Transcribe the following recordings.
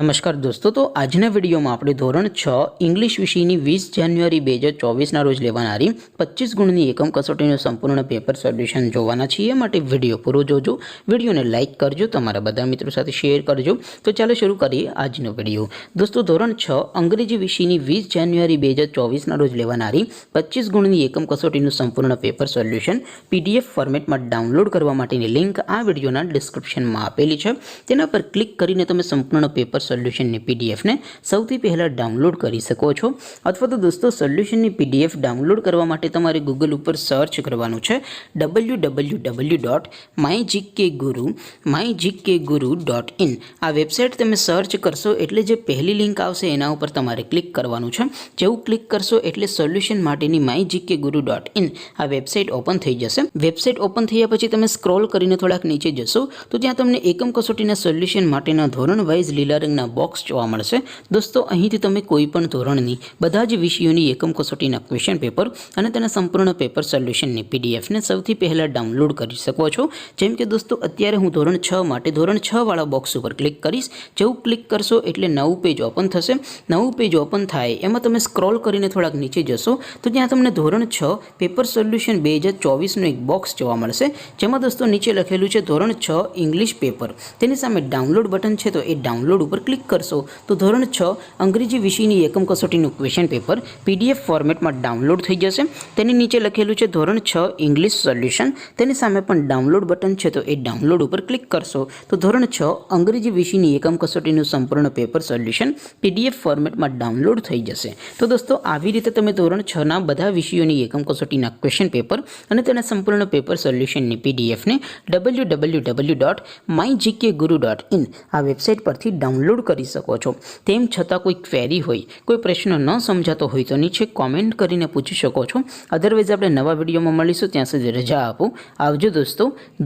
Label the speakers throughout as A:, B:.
A: નમસ્કાર દોસ્તો, તો આજના વિડીયોમાં આપણે ધોરણ 6 ઇંગ્લિશ વિષયની 20 જાન્યુઆરી 2024ના રોજ લેવાનારી 25 ગુણની એકમ કસોટીનું સંપૂર્ણ પેપર સોલ્યુશન જોવાના છીએ. માટે વિડીયો પૂરો જોજો, વિડીયોને લાઇક કરજો, તમારા બધા મિત્રો સાથે શેર કરજો. તો ચાલો શરૂ કરીએ આજનો વિડીયો. દોસ્તો, ધોરણ 6 અંગ્રેજી વિષયની 20 જાન્યુઆરી 2024ના રોજ લેવાનારી 25 ગુણની એકમ કસોટીનું સંપૂર્ણ પેપર સોલ્યુશન PDF ફોર્મેટમાં ડાઉનલોડ કરવા માટેની લિંક આ વિડીયોના ડિસ્ક્રિપ્શનમાં આપેલી છે. તેના પર ક્લિક કરીને તમે સંપૂર્ણ પેપર સોલ્યુશનની પીડીએફને સૌથી પહેલાં ડાઉનલોડ કરી શકો છો. અથવા તો દોસ્તો, સોલ્યુશનની પીડીએફ ડાઉનલોડ કરવા માટે તમારે ગૂગલ ઉપર સર્ચ કરવાનું છે www.mygkguru.in. આ વેબસાઇટ તમે સર્ચ કરશો એટલે જે પહેલી લિંક આવશે એના ઉપર તમારે ક્લિક કરવાનું છે. જેવું ક્લિક કરશો એટલે સોલ્યુશન માટેની mygkguru.in આ વેબસાઇટ ઓપન થઈ જશે. વેબસાઇટ ઓપન થયા પછી તમે સ્ક્રોલ કરીને થોડાક નીચે જશો તો ત્યાં તમને એકમ કસોટીના સોલ્યુશન માટેના ધોરણ વાઇઝ લીલા રંગના બોક્સ જોવા મળશે. દોસ્તો, અહીંથી તમે કોઈ પણ ધોરણની બધા જ વિષયોની એકમ કસોટીના ક્વેશ્ચન પેપર અને તેના સંપૂર્ણ પેપર સોલ્યુશનની પીડીએફને સૌથી પહેલાં ડાઉનલોડ કરી શકો છો. જેમ કે દોસ્તો, અત્યારે હું ધોરણ 6 માટે ધોરણ 6 વાળા બોક્સ ઉપર ક્લિક કરીશ. જેવું ક્લિક કરશો એટલે નવું પેજ ઓપન થશે. નવું પેજ ઓપન થાય એમાં તમે સ્ક્રોલ કરીને થોડાક નીચે જશો તો ત્યાં તમને ધોરણ 6 પેપર સોલ્યુશન 2024નું એક બોક્સ જોવા મળશે. જેમાં દોસ્તો નીચે લખેલું છે ધોરણ 6 ઇંગ્લિશ પેપર. તેની સામે ડાઉનલોડ બટન છે, તો એ ડાઉનલોડ ઉપર ક્લિક કરશો તો ધોરણ 6 અંગ્રેજી વિષયની એકમ કસોટીનું ક્વેશ્ચન પેપર PDF ફોર્મેટમાં ડાઉનલોડ થઈ જશે. તેની નીચે લખેલું છે ધોરણ 6 ઇંગ્લિશ સોલ્યુશન. તેની સામે પણ ડાઉનલોડ બટન છે, તો એ ડાઉનલોડ ઉપર ક્લિક કરશો તો ધોરણ 6 અંગ્રેજી વિષયની એકમ કસોટીનું સંપૂર્ણ પેપર સોલ્યુશન PDF ફોર્મેટમાં ડાઉનલોડ થઈ જશે. તો દોસ્તો, આવી રીતે તમે ધોરણ 6ના બધા વિષયોની એકમ કસોટીના ક્વેશ્ચન પેપર અને તેના સંપૂર્ણ પેપર સોલ્યુશનની પીડીએફને www.mygkguru.in આ વેબસાઇટ પરથી ડાઉનલોડ કરી શકો છો. તેમ છતાં કોઈ ક્વેરી હોય, કોઈ પ્રશ્ન ન સમજાતો હોય તો નીચે કોમેન્ટ કરીને પૂછી શકો છો. અધરવાઇઝ આપણે નવા વિડીયોમાં મળીશું. ત્યાં સુધી રજા આપો. આવજો દોસ્તો.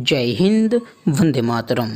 A: જય હિન્દ. વંદે માતરમ.